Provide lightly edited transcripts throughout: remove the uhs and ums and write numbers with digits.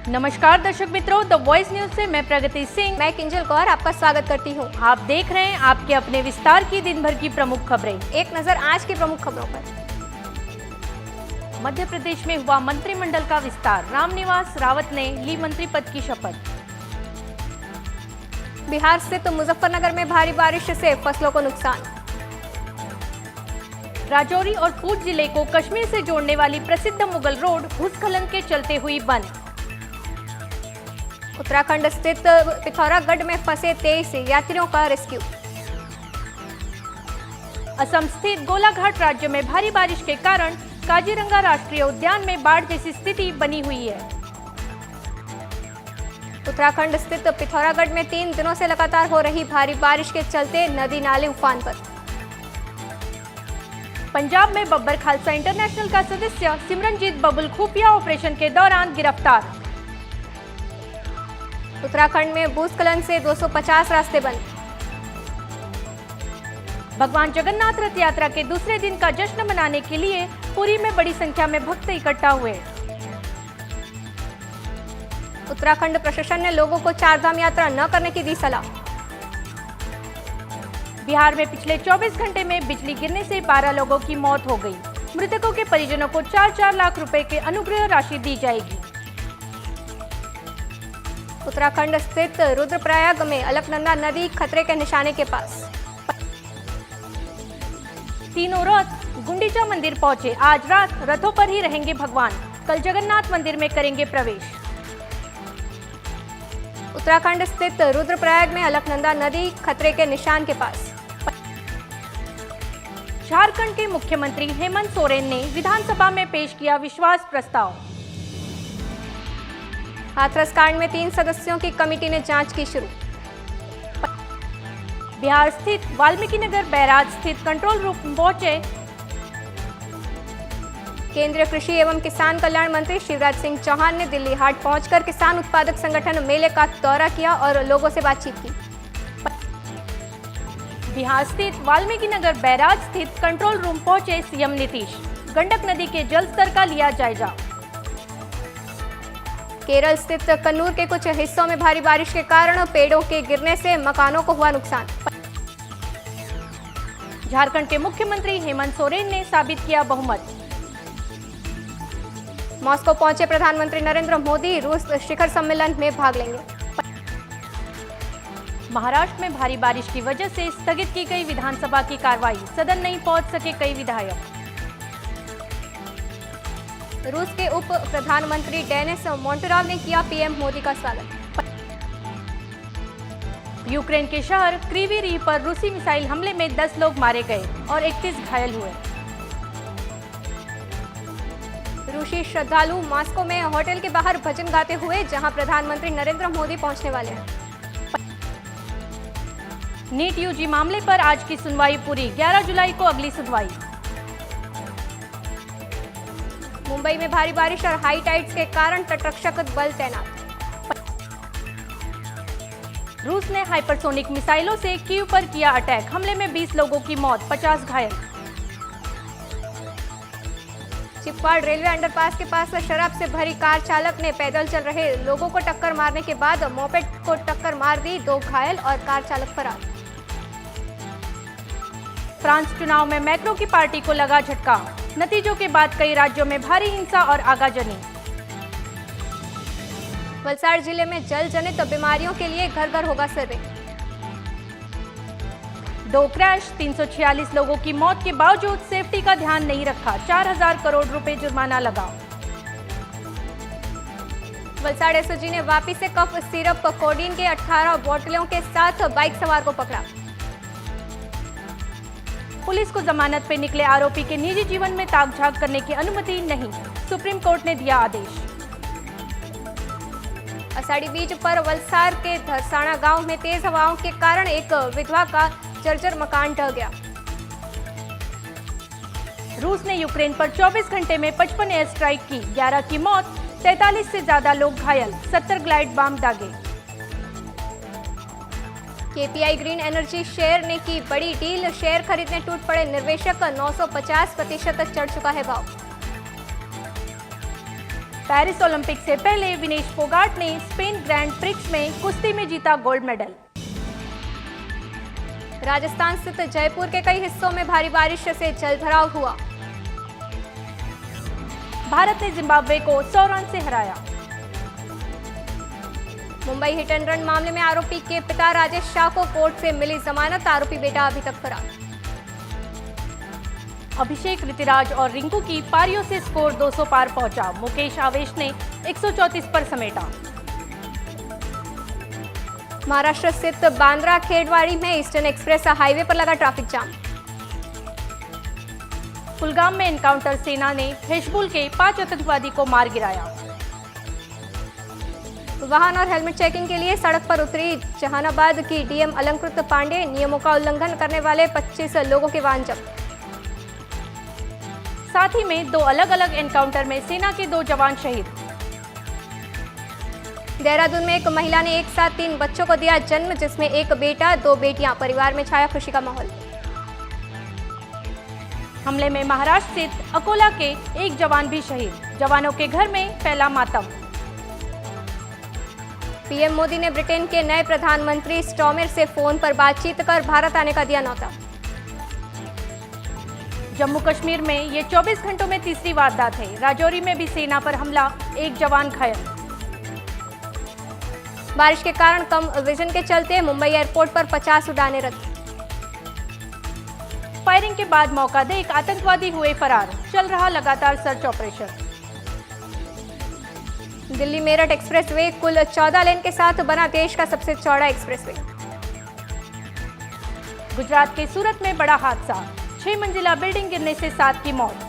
नमस्कार दर्शक मित्रों, द वॉइस न्यूज से मैं प्रगति सिंह, मैं किंजल कौर आपका स्वागत करती हूँ। आप देख रहे हैं आपके अपने विस्तार की दिन भर की प्रमुख खबरें। एक नजर आज की प्रमुख खबरों पर। मध्य प्रदेश में हुआ मंत्रिमंडल का विस्तार, रामनिवास रावत ने ली मंत्री पद की शपथ। बिहार स्थित मुजफ्फरनगर में भारी बारिश से फसलों को नुकसान। राजौरी और पूंछ जिले को कश्मीर से जोड़ने वाली प्रसिद्ध मुगल रोड भूस्खलन के चलते हुई बंद। उत्तराखंड स्थित पिथौरागढ़ में फंसे 23 यात्रियों का रेस्क्यू। असम स्थित गोलाघाट राज्य में भारी बारिश के कारण काजीरंगा राष्ट्रीय उद्यान में बाढ़ जैसी स्थिति बनी हुई है। उत्तराखंड स्थित पिथौरागढ़ में 3 दिनों से लगातार हो रही भारी बारिश के चलते नदी नाले उफान पर। पंजाब में बब्बर खालसा इंटरनेशनल का सदस्य सिमरनजीत बबुल खुफिया ऑपरेशन के दौरान गिरफ्तार। उत्तराखंड में भूस्खलन से 250 रास्ते बंद। भगवान जगन्नाथ रथ यात्रा के दूसरे दिन का जश्न मनाने के लिए पुरी में बड़ी संख्या में भक्त इकट्ठा हुए। उत्तराखंड प्रशासन ने लोगों को चारधाम यात्रा न करने की दी सलाह। बिहार में पिछले 24 घंटे में बिजली गिरने से 12 लोगों की मौत हो गई। मृतकों के परिजनों को 4-4 लाख रुपए के अनुग्रह राशि दी जाएगी। उत्तराखंड स्थित रुद्रप्रयाग में अलकनंदा नदी खतरे के निशाने के पास। तीनों रथ गुंडीचा मंदिर पहुंचे। आज रात रथों पर ही रहेंगे भगवान। कल जगन्नाथ मंदिर में करेंगे प्रवेश। उत्तराखंड स्थित रुद्रप्रयाग में अलकनंदा नदी खतरे के निशान के पास। झारखंड के मुख्यमंत्री हेमंत सोरेन ने विधानसभा में पेश किया विश्वास प्रस्ताव। हाथरस कांड में 3 सदस्यों की कमेटी ने जांच की शुरू। बिहार स्थित वाल्मीकि नगर बैराज स्थित कंट्रोल रूम पहुंचे केंद्रीय कृषि एवं किसान कल्याण मंत्री शिवराज सिंह चौहान ने दिल्ली हाट पहुंचकर किसान उत्पादक संगठन मेले का दौरा किया और लोगों से बातचीत की। बिहार स्थित वाल्मीकि नगर बैराज स्थित कंट्रोल रूम पहुंचे सीएम नीतीश। गंडक नदी के जल स्तर का लिया जायजा। केरल स्थित कन्नूर के कुछ हिस्सों में भारी बारिश के कारण पेड़ों के गिरने से मकानों को हुआ नुकसान। झारखंड के मुख्यमंत्री हेमंत सोरेन ने साबित किया बहुमत। मॉस्को पहुंचे प्रधानमंत्री नरेंद्र मोदी रूस शिखर सम्मेलन में भाग लेंगे। महाराष्ट्र में भारी बारिश की वजह से स्थगित की गई विधानसभा की कार्रवाई। सदन नहीं पहुंच सके कई विधायक। रूस के उप प्रधानमंत्री डेनिस मोंटोरॉव ने किया पीएम मोदी का स्वागत। यूक्रेन के शहर क्रीवी रीह पर रूसी मिसाइल हमले में 10 लोग मारे गए और 31 घायल हुए। रूसी श्रद्धालु मॉस्को में होटल के बाहर भजन गाते हुए, जहां प्रधानमंत्री नरेंद्र मोदी पहुंचने वाले हैं। नीट यूजी मामले पर आज की सुनवाई पूरी। 11 जुलाई को अगली सुनवाई। मुंबई में भारी बारिश और हाई टाइड्स के कारण तटरक्षक बल तैनात। रूस ने हाइपरसोनिक मिसाइलों से कीव पर किया अटैक। हमले में 20 लोगों की मौत, 50 घायल। चिपवाड़ रेलवे अंडरपास के पास शराब से भरी कार चालक ने पैदल चल रहे लोगों को टक्कर मारने के बाद मोपेड को टक्कर मार दी। 2 घायल और कार चालक फरार। फ्रांस चुनाव में मैक्रो की पार्टी को लगा झटका। नतीजों के बाद कई राज्यों में भारी हिंसा और आगाजनी। वलसाड़ जिले में जल जनित बीमारियों के लिए घर घर होगा सर्वे। 2 क्रैश, 346 लोगों की मौत के बावजूद सेफ्टी का ध्यान नहीं रखा। 4000 करोड़ रुपए जुर्माना लगा। वलसाड़ एसओजी ने वापी से कफ सिरप कोडीन के 18 बोतलों के साथ बाइक सवार को पकड़ा। पुलिस को जमानत पे निकले आरोपी के निजी जीवन में ताक-झाक करने की अनुमति नहीं, सुप्रीम कोर्ट ने दिया आदेश। आषाढ़ी बीज पर वलसाड़ के धरसाना गांव में तेज हवाओं के कारण एक विधवा का जर्जर मकान ढह गया। रूस ने यूक्रेन पर 24 घंटे में 55 एयर स्ट्राइक की। 11 की मौत, 43 से ज्यादा लोग घायल। 70 ग्लाइड बम दागे। केपीआई ग्रीन एनर्जी शेयर ने की बड़ी डील। शेयर खरीदने टूट पड़े निवेशक। 950% चढ़ चुका है भाव। पेरिस ओलंपिक से पहले विनेश फोगाट ने स्पेन ग्रैंड प्रिक्स में कुश्ती में जीता गोल्ड मेडल। राजस्थान स्थित जयपुर के कई हिस्सों में भारी बारिश से जलभराव हुआ। भारत ने जिम्बाब्वे को 100 रन से हराया। मुंबई हिट एंड रन मामले में आरोपी के पिता राजेश शाह को कोर्ट से मिली जमानत, आरोपी बेटा अभी तक फरार। अभिषेक, ऋतिराज और रिंकू की पारियों से स्कोर 200 पार पहुंचा। मुकेश आवेश ने 134 पर समेटा। महाराष्ट्र स्थित बांद्रा खेड़वाड़ी में ईस्टर्न एक्सप्रेस हाईवे पर लगा ट्रैफिक जाम। कुलगाम में एनकाउंटर, सेना ने हिजबुल के 5 आतंकवादी को मार गिराया। वाहन और हेलमेट चेकिंग के लिए सड़क पर उतरी जहानाबाद की डीएम अलंकृत पांडे, नियमों का उल्लंघन करने वाले 25 लोगों के वाहन जब्त। साथ ही में 2 अलग अलग एनकाउंटर में सेना के 2 जवान शहीद। देहरादून में एक महिला ने एक साथ 3 बच्चों को दिया जन्म, जिसमें एक बेटा 2 बेटियां। परिवार में छाया खुशी का माहौल। हमले में महाराष्ट्र स्थित अकोला के एक जवान भी शहीद। जवानों के घर में फैला मातम। पीएम मोदी ने ब्रिटेन के नए प्रधानमंत्री स्टॉर्मर से फोन पर बातचीत कर भारत आने का दिया न्योता। जम्मू कश्मीर में ये 24 घंटों में तीसरी वारदात है। राजौरी में भी सेना पर हमला, एक जवान घायल। बारिश के कारण कम विजन के चलते मुंबई एयरपोर्ट पर 50 उड़ानें रद्द। फायरिंग के बाद मौका देख आतंकवादी हुए फरार। चल रहा लगातार search operation. Delhi Meerut expressway कुल 14 लेन के साथ बना देश का सबसे चौड़ा एक्सप्रेसवे। गुजरात के सूरत में बड़ा हादसा, 6 मंजिला बिल्डिंग गिरने से 7 की मौत।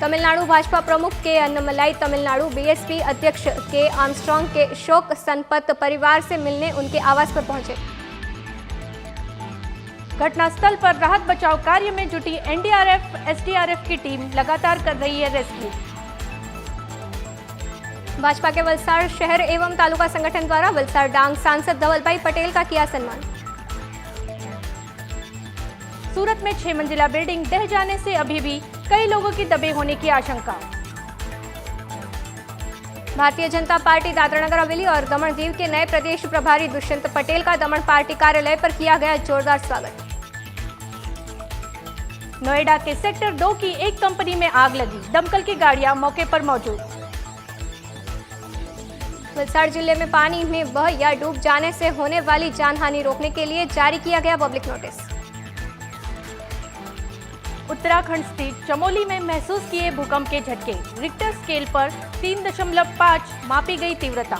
तमिलनाडु भाजपा प्रमुख के अन्नमलाई तमिलनाडु बीएसपी अध्यक्ष के आर्मस्ट्रॉन्ग के शोक संतप्त परिवार से मिलने उनके आवास पर पहुंचे। घटनास्थल पर राहत बचाव कार्य में जुटी एनडीआरएफ, एसडीआरएफ की टीम लगातार कर रही है रेस्क्यू। भाजपा के वलसाड़ शहर एवं तालुका संगठन द्वारा वलसाड़ डांग सांसद धवलभाई पटेल का किया सम्मान। सूरत में 6 मंजिला बिल्डिंग ढह जाने से अभी भी कई लोगों की दबे होने की आशंका। भारतीय जनता पार्टी दादरा नगर हवेली और दमन दीव के नए प्रदेश प्रभारी दुष्यंत पटेल का दमन पार्टी कार्यालय पर किया गया जोरदार स्वागत। नोएडा के सेक्टर 2 की एक कंपनी में आग लगी। दमकल की गाड़ियां मौके पर मौजूद। वलसाड़ जिले में पानी में बह या डूब जाने से होने वाली जानहानि रोकने के लिए जारी किया गया पब्लिक नोटिस। उत्तराखंड स्थित चमोली में महसूस किए भूकंप के झटके। रिक्टर स्केल पर 3.5 मापी गई तीव्रता।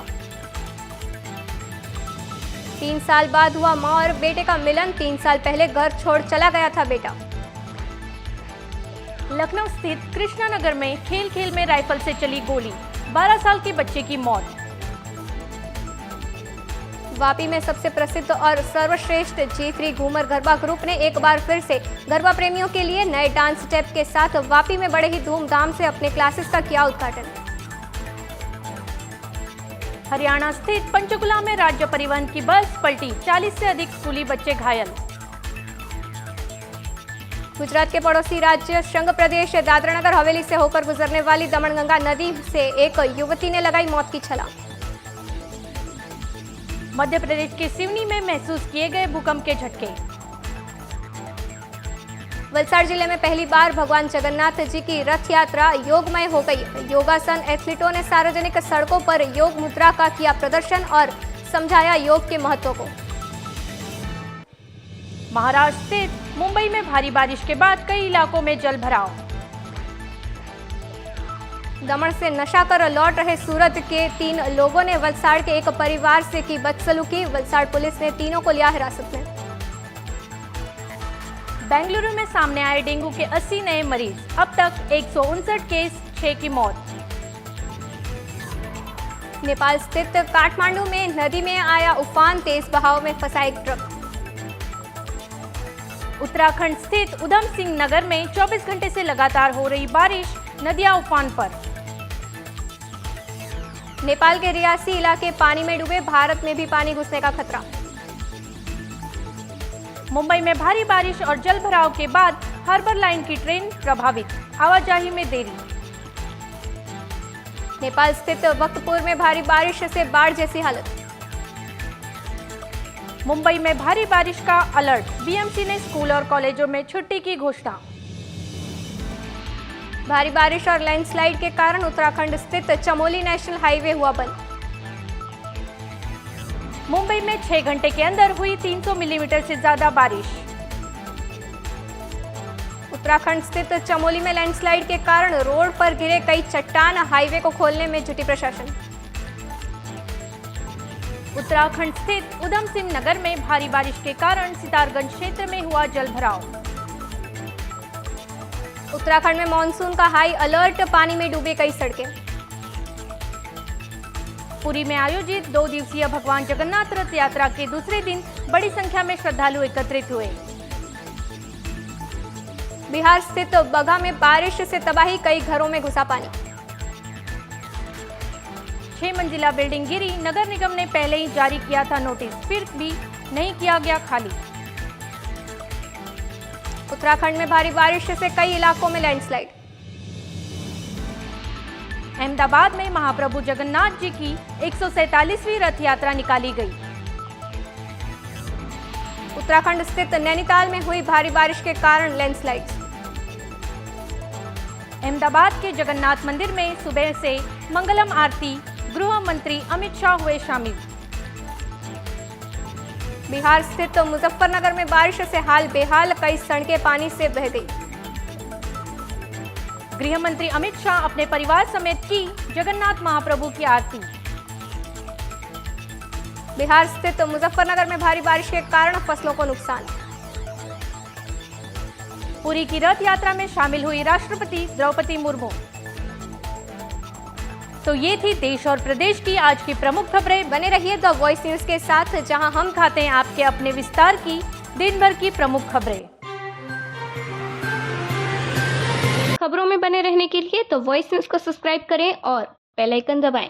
3 साल बाद हुआ मां और बेटे का मिलन। 3 साल पहले घर छोड़ चला गया था बेटा। लखनऊ स्थित कृष्णा नगर में खेल खेल में राइफल से चली गोली, 12 साल के बच्चे की मौत। वापी में सबसे प्रसिद्ध और सर्वश्रेष्ठ G3 घूमर गरबा ग्रुप ने एक बार फिर से गरबा प्रेमियों के लिए नए डांस स्टेप के साथ वापी में बड़े ही धूमधाम से अपने क्लासेस का किया उद्घाटन। हरियाणा स्थित पंचकुला में राज्य परिवहन की बस पलटी, 40 से अधिक स्कूली बच्चे घायल। गुजरात के पड़ोसी राज्य संघ प्रदेश दादरा नगर हवेली से होकर गुजरने वाली दमनगंगा नदी से एक युवती ने लगाई मौत की छलांग। मध्य प्रदेश के सिवनी में महसूस किए गए भूकंप के झटके। वलसाड़ जिले में पहली बार भगवान जगन्नाथ जी की रथ यात्रा योगमय हो गई। योगासन एथलीटों ने सार्वजनिक सड़कों पर योग मुद्रा का किया प्रदर्शन और समझाया योग के महत्व को। महाराष्ट्र स्थित मुंबई में भारी बारिश के बाद कई इलाकों में जल भराव। दमन से नशा कर लौट रहे सूरत के 3 लोगों ने वलसाड़ के एक परिवार से की बदसलूकी। वलसाड़ पुलिस ने तीनों को लिया हिरासत में। बेंगलुरु में सामने आए डेंगू के 80 नए मरीज। अब तक 159 केस, 6 की मौत। नेपाल स्थित काठमांडू में नदी में आया उफान, तेज बहाव में फंसा एक ट्रक। उत्तराखंड स्थित उधम सिंह नगर में 24 घंटे से लगातार हो रही बारिश, नदियां उफान पर। नेपाल के रियासी इलाके पानी में डूबे, भारत में भी पानी घुसने का खतरा। मुंबई में भारी बारिश और जल भराव के बाद हार्बर लाइन की ट्रेन प्रभावित, आवाजाही में देरी। नेपाल स्थित वक्तपुर में भारी बारिश से बाढ़ जैसी हालत। मुंबई में भारी बारिश का अलर्ट, बीएमसी ने स्कूल और कॉलेजों में छुट्टी की घोषणा। भारी बारिश और लैंडस्लाइड के कारण उत्तराखंड स्थित चमोली नेशनल हाईवे हुआ बंद। मुंबई में 6 घंटे के अंदर हुई 300 मिलीमीटर से ज्यादा बारिश। उत्तराखंड स्थित चमोली में लैंडस्लाइड के कारण रोड पर गिरे कई चट्टान, हाईवे को खोलने में जुटी प्रशासन। उत्तराखंड स्थित उधम सिंह नगर में भारी बारिश के कारण सितारगंज क्षेत्र में हुआ जलभराव। उत्तराखंड में मानसून का हाई अलर्ट, पानी में डूबे कई सड़कें। पुरी में आयोजित 2 दिवसीय भगवान जगन्नाथ रथ यात्रा के दूसरे दिन बड़ी संख्या में श्रद्धालु एकत्रित हुए। बिहार स्थित बगहा में बारिश से तबाही, कई घरों में घुसा पानी। 6 मंजिला बिल्डिंग गिरी, नगर निगम ने पहले ही जारी किया था नोटिस, फिर भी नहीं किया गया खाली। उत्तराखंड में भारी बारिश से कई इलाकों में लैंडस्लाइड। अहमदाबाद में महाप्रभु जगन्नाथ जी की 147वीं रथ यात्रा निकाली गई। उत्तराखंड स्थित नैनीताल में हुई भारी बारिश के कारण लैंडस्लाइड। अहमदाबाद के जगन्नाथ मंदिर में सुबह से मंगलम आरती, गृह मंत्री अमित शाह हुए शामिल। बिहार स्थित मुजफ्फरनगर में बारिश से हाल बेहाल, कई सड़कें पानी से बह गई। गृह मंत्री अमित शाह अपने परिवार समेत की जगन्नाथ महाप्रभु की आरती। बिहार स्थित मुजफ्फरनगर में भारी बारिश के कारण फसलों को नुकसान। पुरी की रथ यात्रा में शामिल हुई राष्ट्रपति द्रौपदी मुर्मू। तो ये थी देश और प्रदेश की आज की प्रमुख खबरें। बने रहिए द वॉइस न्यूज के साथ, जहां हम खाते हैं आपके अपने विस्तार की दिन भर की प्रमुख खबरें। खबरों में बने रहने के लिए द वॉइस न्यूज को सब्सक्राइब करें और बेल आइकन दबाएं।